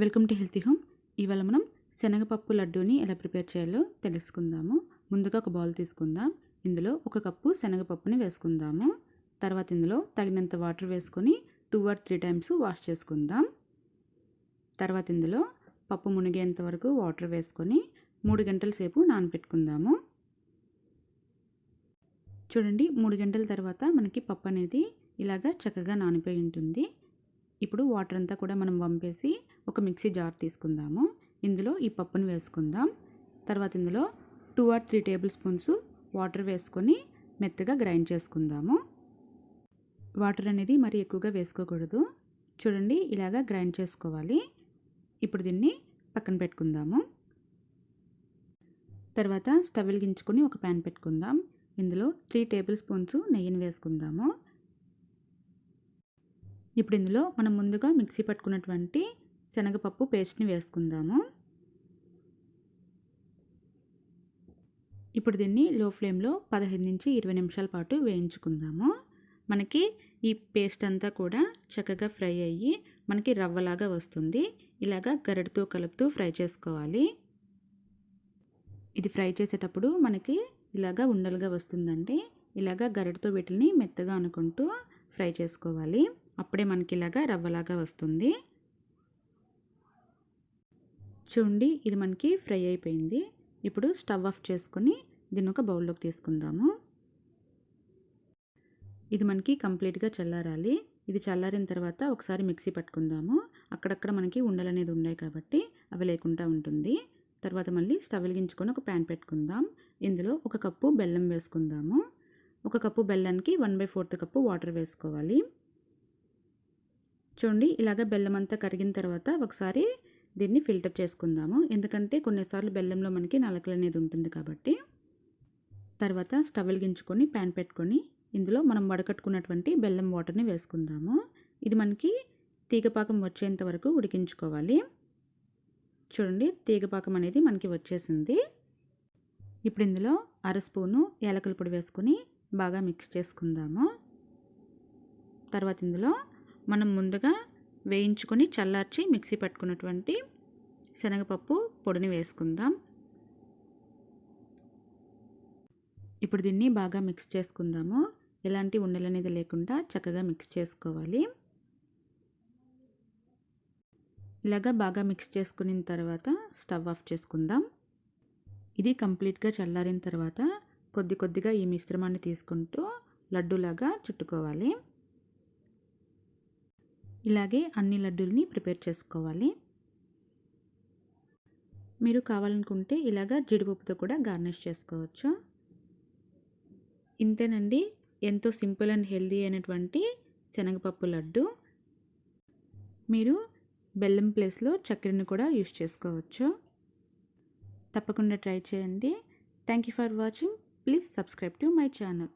Welcome to healthy home. ఇవాళ మనం శనగపప్పు లడ్డూని ఎలా ప్రిపేర్ చేయాలో తెలుసుకుందాము. ముందుగా ఒక బౌల్ తీసుకుందాం. ఇందులో 1 కప్పు శనగపప్పుని వేసుకుందాము. తర్వాత ఇందులో తగినంత వాటర్ వేసుకొని 2 or 3 టైమ్స్ వాష్ చేసుకుందాం. తర్వాత ఇందులో పప్పు మునిగేంత వరకు వాటర్ వేసుకొని 3 గంటల సేపు నానబెట్టుకుందాము. చూడండి, 3 గంటల తర్వాత మనకి పప్పు అనేది ఇలాగా చక్కగా నానిపోయి ఉంటుంది. ఇప్పుడు వాటర్ అంతా కూడా మనం వంపేసి ఒక మిక్సీ జార్ తీసుకుందాము. ఇందులో ఈ పప్పును వేసుకుందాం. తర్వాత ఇందులో 2 or 3 టేబుల్ స్పూన్స్ వాటర్ వేసుకొని మెత్తగా గ్రైండ్ చేసుకుందాము. వాటర్ అనేది మరి ఎక్కువగా వేసుకోకూడదు. చూడండి, ఇలాగా గ్రైండ్ చేసుకోవాలి. ఇప్పుడు దీన్ని పక్కన పెట్టుకుందాము. తర్వాత స్టవ్ వెలిగించుకొని ఒక ప్యాన్ పెట్టుకుందాం. ఇందులో 3 టేబుల్ స్పూన్స్ నెయ్యిని వేసుకుందాము. ఇప్పుడు ఇందులో మనం ముందుగా మిక్సీ పట్టుకున్నటువంటి శనగపప్పు పేస్ట్ని వేసుకుందాము. ఇప్పుడు దీన్ని లో ఫ్లేమ్లో 15 నుంచి 20 నిమిషాల పాటు వేయించుకుందాము. మనకి ఈ పేస్ట్ అంతా కూడా చక్కగా ఫ్రై అయ్యి మనకి రవ్వలాగా వస్తుంది. ఇలాగా గరిటతో కలుపుతూ ఫ్రై చేసుకోవాలి. ఇది ఫ్రై చేసేటప్పుడు మనకి ఇలాగా ఉండలుగా వస్తుందండి. ఇలాగా గరిటతో వీటిని మెత్తగా అనుకుంటూ ఫ్రై చేసుకోవాలి. అప్పుడే మనకి ఇలాగా రవ్వలాగా వస్తుంది. చూడండి, ఇది మనకి ఫ్రై అయిపోయింది. ఇప్పుడు స్టవ్ ఆఫ్ చేసుకొని దీన్ని ఒక బౌల్లోకి తీసుకుందాము. ఇది మనకి కంప్లీట్గా చల్లారాలి. ఇది చల్లారిన తర్వాత ఒకసారి మిక్సీ పట్టుకుందాము. అక్కడక్కడ మనకి ఉండలు అనేది ఉన్నాయి కాబట్టి అవి లేకుండా ఉంటుంది. తర్వాత మళ్ళీ స్టవ్ వెలిగించుకొని ఒక ప్యాన్ పెట్టుకుందాం. ఇందులో 1 కప్పు బెల్లం వేసుకుందాము. 1 కప్పు బెల్లానికి 1/4 కప్పు వాటర్ వేసుకోవాలి. చూడండి, ఇలాగ బెల్లం అంతా కరిగిన తర్వాత ఒకసారి దీన్ని ఫిల్టర్ చేసుకుందాము. ఎందుకంటే కొన్నిసార్లు బెల్లంలో మనకి నలకలు అనేది ఉంటుంది కాబట్టి. తర్వాత స్టవ్ వెలిగించుకొని ప్యాన్ పెట్టుకొని ఇందులో మనం వడకట్టుకున్నటువంటి బెల్లం వాటర్ని వేసుకుందాము. ఇది మనకి తీగపాకం వచ్చేంత వరకు ఉడికించుకోవాలి. చూడండి, తీగపాకం అనేది మనకి వచ్చేసింది. ఇప్పుడు ఇందులో 1/2 స్పూను యాలకుల పొడి వేసుకొని బాగా మిక్స్ చేసుకుందాము. తర్వాత ఇందులో మనం ముందుగా వేయించుకొని చల్లార్చి మిక్సీ పట్టుకున్నటువంటి శనగపప్పు పొడిని వేసుకుందాం. ఇప్పుడు దీన్ని బాగా మిక్స్ చేసుకుందాము. ఎలాంటి ఉండలు అనేది లేకుండా చక్కగా మిక్స్ చేసుకోవాలి. ఇలాగా బాగా మిక్స్ చేసుకున్న తర్వాత స్టవ్ ఆఫ్ చేసుకుందాం. ఇది కంప్లీట్గా చల్లారిన తర్వాత కొద్ది కొద్దిగా ఈ మిశ్రమాన్ని తీసుకుంటూ లడ్డూలాగా చుట్టుకోవాలి. ఇలాగే అన్ని లడ్డూల్ని ప్రిపేర్ చేసుకోవాలి. మీరు కావాలనుకుంటే ఇలాగా జీడిపప్పుతో కూడా గార్నిష్ చేసుకోవచ్చు. ఇంతేనండి, ఎంతో సింపుల్ అండ్ హెల్దీ అయినటువంటి శనగపప్పు లడ్డు. మీరు బెల్లం ప్లేస్లో చక్కెరని కూడా యూస్ చేసుకోవచ్చు. తప్పకుండా ట్రై చేయండి. Thank you for watching. Please subscribe to my channel.